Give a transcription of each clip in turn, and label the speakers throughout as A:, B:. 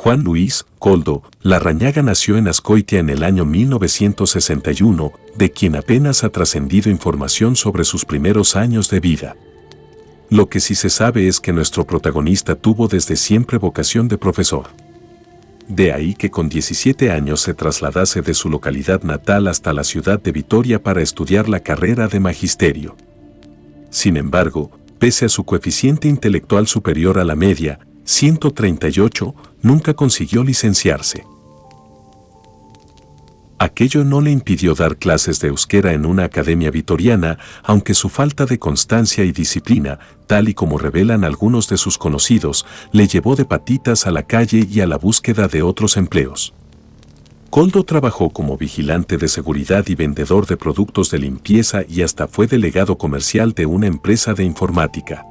A: Juan Luis Koldo Larrañaga nació en Azcoitia en el año 1961, de quien apenas ha trascendido información sobre sus primeros años de vida. Lo que sí se sabe es que nuestro protagonista tuvo desde siempre vocación de profesor. De ahí que con 17 años se trasladase de su localidad natal hasta la ciudad de Vitoria para estudiar la carrera de magisterio. Sin embargo, pese a su coeficiente intelectual superior a la media, 138, nunca consiguió licenciarse. Aquello no le impidió dar clases de euskera en una academia vitoriana, aunque su falta de constancia y disciplina, tal y como revelan algunos de sus conocidos, le llevó de patitas a la calle y a la búsqueda de otros empleos. Koldo trabajó como vigilante de seguridad y vendedor de productos de limpieza y hasta fue delegado comercial de una empresa de informática.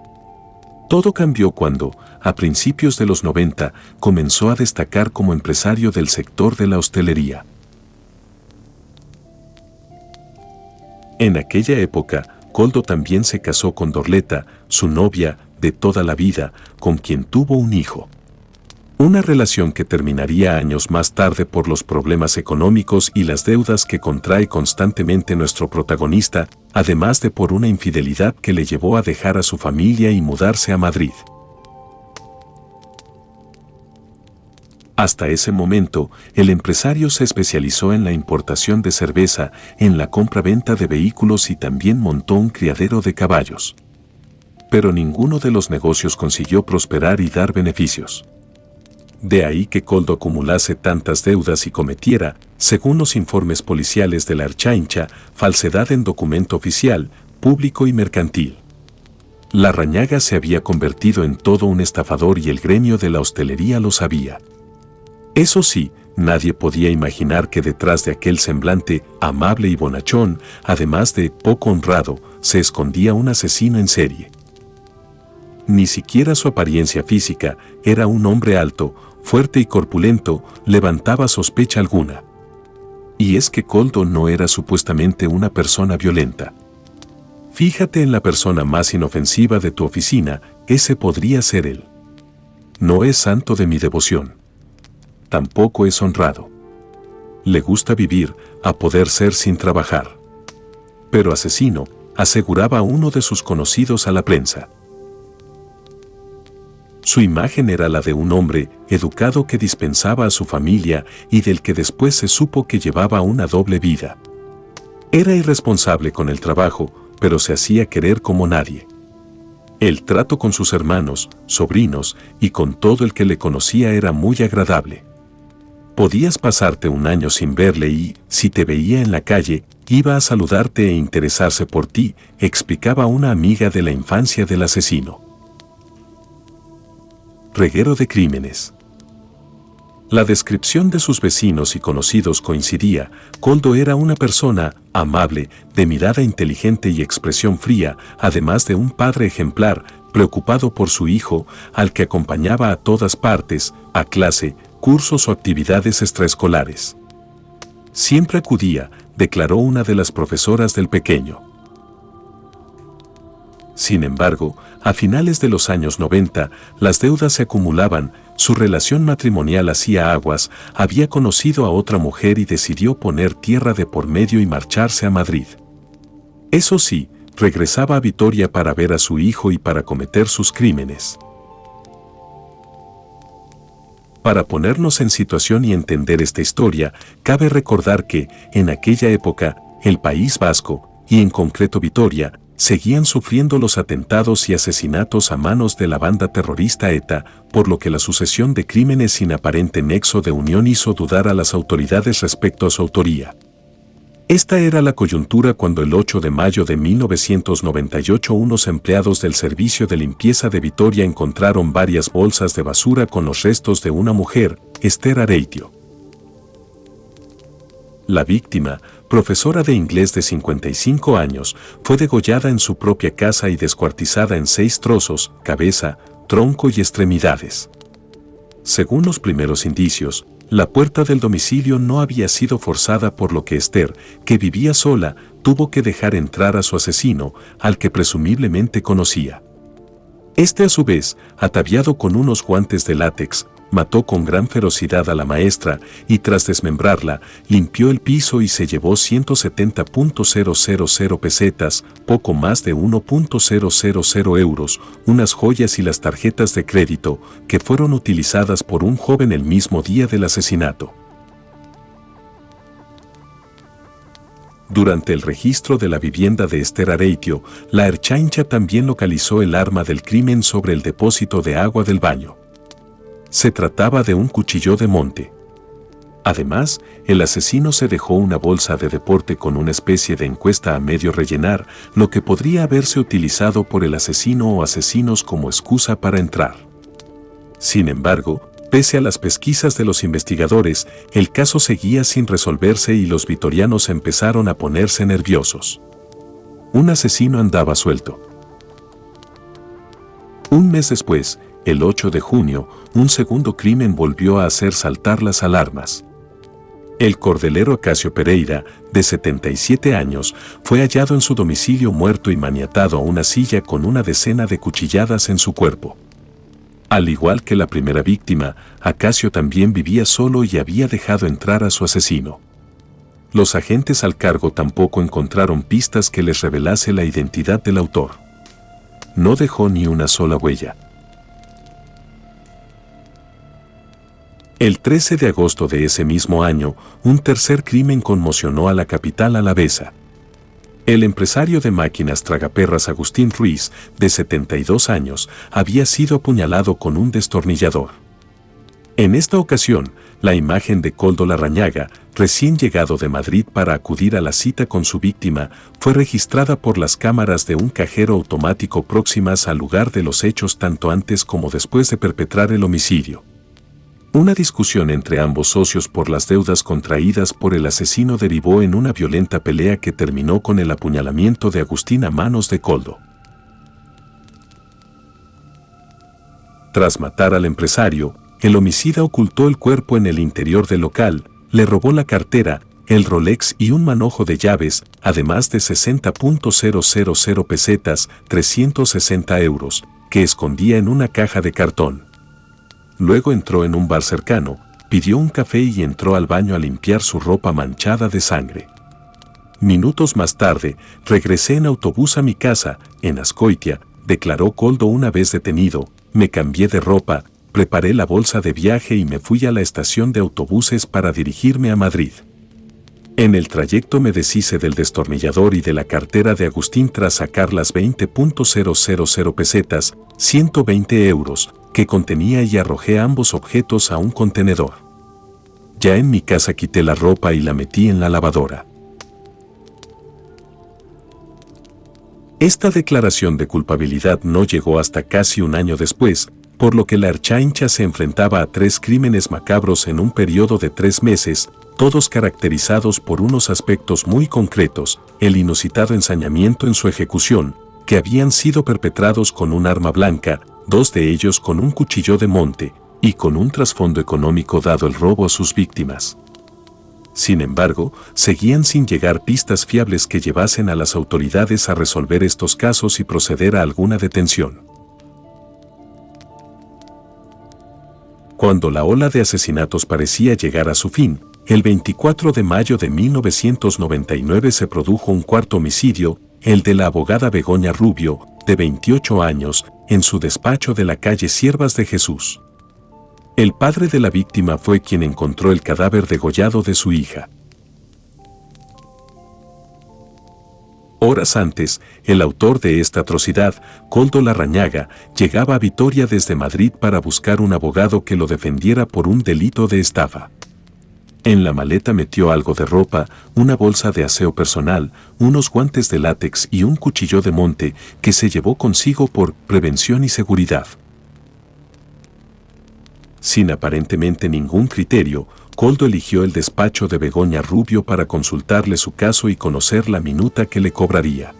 A: Todo cambió cuando, a principios de los 90, comenzó a destacar como empresario del sector de la hostelería. En aquella época, Koldo también se casó con Dorleta, su novia de toda la vida, con quien tuvo un hijo. Una relación que terminaría años más tarde por los problemas económicos y las deudas que contrae constantemente nuestro protagonista, además de por una infidelidad que le llevó a dejar a su familia y mudarse a Madrid. Hasta ese momento, el empresario se especializó en la importación de cerveza, en la compra-venta de vehículos y también montó un criadero de caballos. Pero ninguno de los negocios consiguió prosperar y dar beneficios. De ahí que Koldo acumulase tantas deudas y cometiera, según los informes policiales de la Ertzaintza, falsedad en documento oficial, público y mercantil. Larrañaga se había convertido en todo un estafador y el gremio de la hostelería lo sabía. Eso sí, nadie podía imaginar que detrás de aquel semblante amable y bonachón, además de poco honrado, se escondía un asesino en serie. Ni siquiera su apariencia física, era un hombre alto, fuerte y corpulento, levantaba sospecha alguna. Y es que Koldo no era supuestamente una persona violenta. Fíjate en la persona más inofensiva de tu oficina, ese podría ser él. No es santo de mi devoción. Tampoco es honrado. Le gusta vivir, a poder ser sin trabajar. Pero asesino, aseguraba uno de sus conocidos a la prensa. Su imagen era la de un hombre educado que dispensaba a su familia y del que después se supo que llevaba una doble vida. Era irresponsable con el trabajo, pero se hacía querer como nadie. El trato con sus hermanos, sobrinos y con todo el que le conocía era muy agradable. Podías pasarte un año sin verle y, si te veía en la calle, iba a saludarte e interesarse por ti, explicaba una amiga de la infancia del asesino. Reguero de crímenes. La descripción de sus vecinos y conocidos coincidía. Koldo era una persona amable, de mirada inteligente y expresión fría, además de un padre ejemplar, preocupado por su hijo, al que acompañaba a todas partes, a clase, cursos o actividades extraescolares. Siempre acudía, declaró una de las profesoras del pequeño. Sin embargo, a finales de los años 90, las deudas se acumulaban, su relación matrimonial hacía aguas, había conocido a otra mujer y decidió poner tierra de por medio y marcharse a Madrid. Eso sí, regresaba a Vitoria para ver a su hijo y para cometer sus crímenes. Para ponernos en situación y entender esta historia, cabe recordar que, en aquella época, el País Vasco, y en concreto Vitoria, seguían sufriendo los atentados y asesinatos a manos de la banda terrorista ETA, por lo que la sucesión de crímenes sin aparente nexo de unión hizo dudar a las autoridades respecto a su autoría. Esta era la coyuntura cuando el 8 de mayo de 1998 unos empleados del Servicio de Limpieza de Vitoria encontraron varias bolsas de basura con los restos de una mujer, Esther Areitio. La víctima, profesora de inglés de 55 años, fue degollada en su propia casa y descuartizada en 6 trozos, cabeza, tronco y extremidades. Según los primeros indicios, la puerta del domicilio no había sido forzada, por lo que Esther, que vivía sola, tuvo que dejar entrar a su asesino, al que presumiblemente conocía. Este a su vez, ataviado con unos guantes de látex, mató con gran ferocidad a la maestra y tras desmembrarla, limpió el piso y se llevó 170.000 pesetas, poco más de 1.000 euros, unas joyas y las tarjetas de crédito que fueron utilizadas por un joven el mismo día del asesinato. Durante el registro de la vivienda de Esther Areitio, la Ertzaintza también localizó el arma del crimen sobre el depósito de agua del baño. Se trataba de un cuchillo de monte. Además, el asesino se dejó una bolsa de deporte con una especie de encuesta a medio rellenar, lo que podría haberse utilizado por el asesino o asesinos como excusa para entrar. Sin embargo, pese a las pesquisas de los investigadores, el caso seguía sin resolverse y los vitorianos empezaron a ponerse nerviosos. Un asesino andaba suelto. Un mes después, el 8 de junio, un segundo crimen volvió a hacer saltar las alarmas. El cordelero Acacio Pereira, de 77 años, fue hallado en su domicilio muerto y maniatado a una silla con una decena de cuchilladas en su cuerpo. Al igual que la primera víctima, Acacio también vivía solo y había dejado entrar a su asesino. Los agentes al cargo tampoco encontraron pistas que les revelase la identidad del autor. No dejó ni una sola huella. El 13 de agosto de ese mismo año, un tercer crimen conmocionó a la capital alavesa. El empresario de máquinas tragaperras Agustín Ruiz, de 72 años, había sido apuñalado con un destornillador. En esta ocasión, la imagen de Koldo Larrañaga, recién llegado de Madrid para acudir a la cita con su víctima, fue registrada por las cámaras de un cajero automático próximas al lugar de los hechos tanto antes como después de perpetrar el homicidio. Una discusión entre ambos socios por las deudas contraídas por el asesino derivó en una violenta pelea que terminó con el apuñalamiento de Agustín a manos de Koldo. Tras matar al empresario, el homicida ocultó el cuerpo en el interior del local, le robó la cartera, el Rolex y un manojo de llaves, además de 60.000 pesetas, 360 euros, que escondía en una caja de cartón. Luego entró en un bar cercano, pidió un café y entró al baño a limpiar su ropa manchada de sangre. Minutos más tarde, regresé en autobús a mi casa, en Azcoitia, declaró Koldo una vez detenido, me cambié de ropa, preparé la bolsa de viaje y me fui a la estación de autobuses para dirigirme a Madrid. En el trayecto me deshice del destornillador y de la cartera de Agustín tras sacar las 20.000 pesetas, 120 euros, que contenía y arrojé ambos objetos a un contenedor. Ya en mi casa quité la ropa y la metí en la lavadora. Esta declaración de culpabilidad no llegó hasta casi un año después, por lo que la Ertzaintza se enfrentaba a 3 crímenes macabros en un periodo de 3 meses, todos caracterizados por unos aspectos muy concretos: el inusitado ensañamiento en su ejecución, que habían sido perpetrados con un arma blanca, 2 de ellos con un cuchillo de monte, y con un trasfondo económico dado el robo a sus víctimas. Sin embargo, seguían sin llegar pistas fiables que llevasen a las autoridades a resolver estos casos y proceder a alguna detención. Cuando la ola de asesinatos parecía llegar a su fin, el 24 de mayo de 1999 se produjo un cuarto homicidio, el de la abogada Begoña Rubio, de 28 años, en su despacho de la calle Siervas de Jesús. El padre de la víctima fue quien encontró el cadáver degollado de su hija. Horas antes, el autor de esta atrocidad, Koldo Larrañaga, llegaba a Vitoria desde Madrid para buscar un abogado que lo defendiera por un delito de estafa. En la maleta metió algo de ropa, una bolsa de aseo personal, unos guantes de látex y un cuchillo de monte que se llevó consigo por prevención y seguridad. Sin aparentemente ningún criterio, Koldo eligió el despacho de Begoña Rubio para consultarle su caso y conocer la minuta que le cobraría.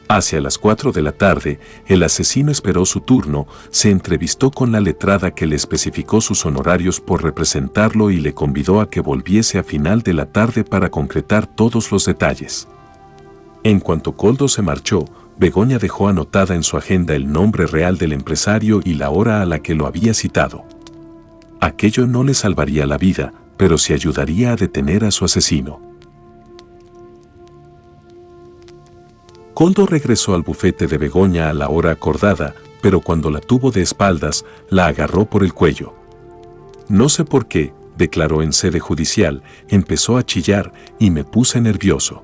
A: Hacia las 4 de la tarde, el asesino esperó su turno, se entrevistó con la letrada que le especificó sus honorarios por representarlo y le convidó a que volviese a final de la tarde para concretar todos los detalles. En cuanto Koldo se marchó, Begoña dejó anotada en su agenda el nombre real del empresario y la hora a la que lo había citado. Aquello no le salvaría la vida, pero sí ayudaría a detener a su asesino. Koldo regresó al bufete de Begoña a la hora acordada, pero cuando la tuvo de espaldas, la agarró por el cuello. No sé por qué, declaró en sede judicial, empezó a chillar y me puse nervioso.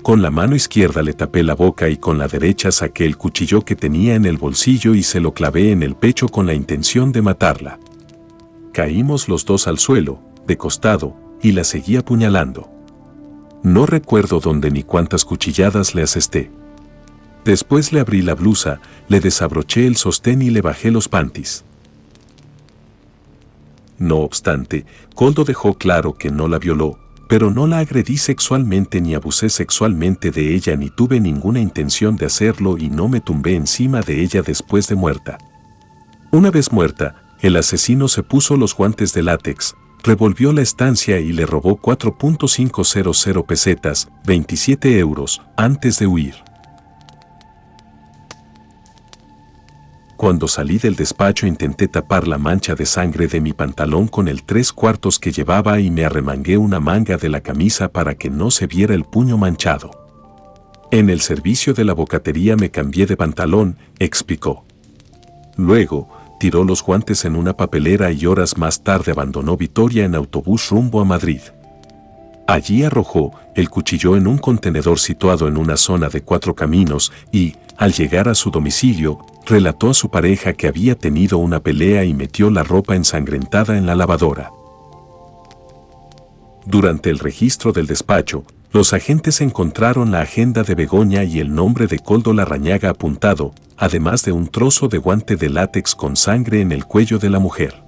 A: Con la mano izquierda le tapé la boca y con la derecha saqué el cuchillo que tenía en el bolsillo y se lo clavé en el pecho con la intención de matarla. Caímos los dos al suelo, de costado, y la seguí apuñalando. No recuerdo dónde ni cuántas cuchilladas le asesté. Después le abrí la blusa, le desabroché el sostén y le bajé los panties. No obstante, Koldo dejó claro que no la violó, pero no la agredí sexualmente ni abusé sexualmente de ella ni tuve ninguna intención de hacerlo y no me tumbé encima de ella después de muerta. Una vez muerta, el asesino se puso los guantes de látex, revolvió la estancia y le robó 4.500 pesetas, 27 euros, antes de huir. Cuando salí del despacho intenté tapar la mancha de sangre de mi pantalón con el 3/4 que llevaba y me arremangué una manga de la camisa para que no se viera el puño manchado. En el servicio de la bocatería me cambié de pantalón, explicó. Luego, tiró los guantes en una papelera y horas más tarde abandonó Vitoria en autobús rumbo a Madrid. Allí arrojó el cuchillo en un contenedor situado en una zona de 4 caminos y, al llegar a su domicilio, relató a su pareja que había tenido una pelea y metió la ropa ensangrentada en la lavadora. Durante el registro del despacho, los agentes encontraron la agenda de Begoña y el nombre de Koldo Larrañaga apuntado, además de un trozo de guante de látex con sangre en el cuello de la mujer.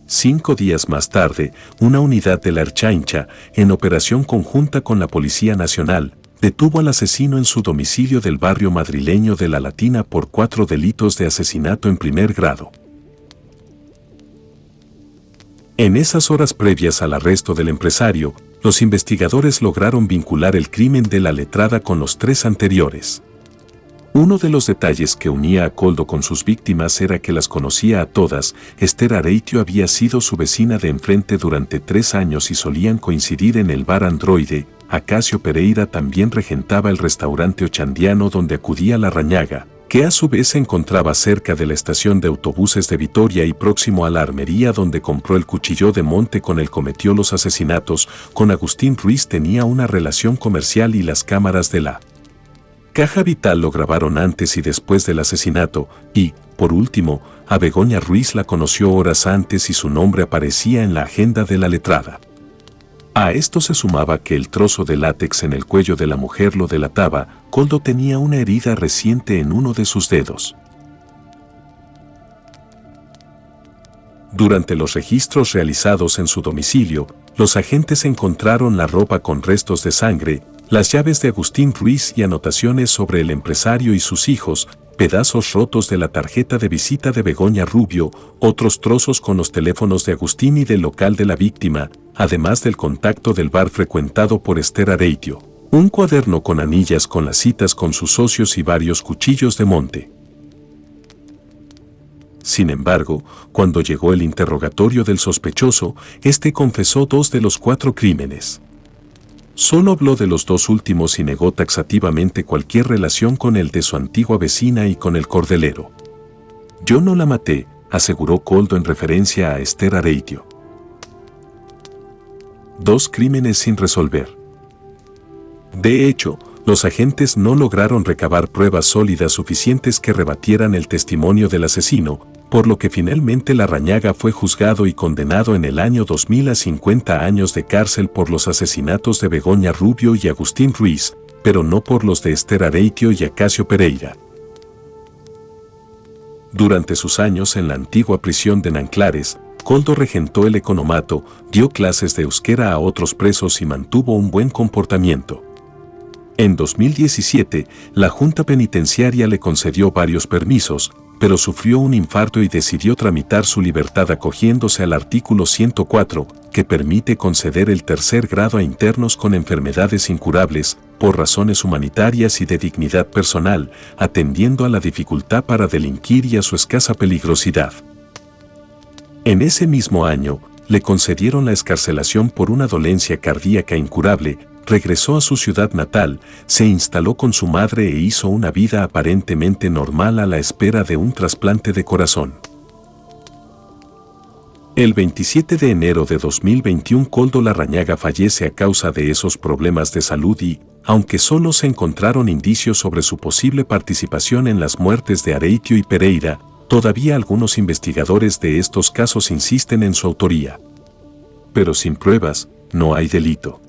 A: 5 días más tarde, una unidad de la Ertzaintza, en operación conjunta con la Policía Nacional, detuvo al asesino en su domicilio del barrio madrileño de La Latina por 4 delitos de asesinato en primer grado. En esas horas previas al arresto del empresario, los investigadores lograron vincular el crimen de La Letrada con los 3 anteriores. Uno de los detalles que unía a Koldo con sus víctimas era que las conocía a todas. Esther Areitio había sido su vecina de enfrente durante 3 años y solían coincidir en el bar Androide. Acacio Pereira también regentaba el restaurante Ochandiano donde acudía Larrañaga, que a su vez se encontraba cerca de la estación de autobuses de Vitoria y próximo a la armería donde compró el cuchillo de monte con el cometió los asesinatos. Con Agustín Ruiz tenía una relación comercial y las cámaras de la Caja Vital lo grabaron antes y después del asesinato y, por último, a Begoña Ruiz la conoció horas antes y su nombre aparecía en la agenda de La Letrada. A esto se sumaba que el trozo de látex en el cuello de la mujer lo delataba. Koldo tenía una herida reciente en uno de sus dedos. Durante los registros realizados en su domicilio, los agentes encontraron la ropa con restos de sangre, las llaves de Agustín Ruiz y anotaciones sobre el empresario y sus hijos, pedazos rotos de la tarjeta de visita de Begoña Rubio, otros trozos con los teléfonos de Agustín y del local de la víctima, además del contacto del bar frecuentado por Esther Areitio, un cuaderno con anillas con las citas con sus socios y varios cuchillos de monte. Sin embargo, cuando llegó el interrogatorio del sospechoso, este confesó 2 de los 4 crímenes. Solo habló de los 2 últimos y negó taxativamente cualquier relación con el de su antigua vecina y con el cordelero. Yo no la maté, aseguró Koldo en referencia a Esther Areitio. 2 crímenes sin resolver. De hecho, los agentes no lograron recabar pruebas sólidas suficientes que rebatieran el testimonio del asesino, por lo que finalmente Larrañaga fue juzgado y condenado en el año 2000 a 50 años de cárcel por los asesinatos de Begoña Rubio y Agustín Ruiz, pero no por los de Esther Areitio y Acacio Pereira. Durante sus años en la antigua prisión de Nanclares, Koldo regentó el economato, dio clases de euskera a otros presos y mantuvo un buen comportamiento. En 2017, la Junta Penitenciaria le concedió varios permisos, pero sufrió un infarto y decidió tramitar su libertad acogiéndose al artículo 104, que permite conceder el 3er grado a internos con enfermedades incurables, por razones humanitarias y de dignidad personal, atendiendo a la dificultad para delinquir y a su escasa peligrosidad. En ese mismo año, le concedieron la excarcelación por una dolencia cardíaca incurable, regresó a su ciudad natal, se instaló con su madre e hizo una vida aparentemente normal a la espera de un trasplante de corazón. El 27 de enero de 2021 Koldo Larrañaga fallece a causa de esos problemas de salud y, aunque solo se encontraron indicios sobre su posible participación en las muertes de Areitio y Pereira, todavía algunos investigadores de estos casos insisten en su autoría. Pero sin pruebas, no hay delito.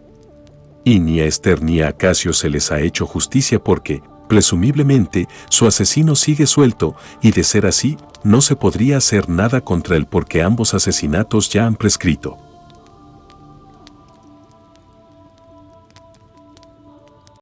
A: Y ni a Esther ni a Acacio se les ha hecho justicia porque, presumiblemente, su asesino sigue suelto y de ser así, no se podría hacer nada contra él porque ambos asesinatos ya han prescrito.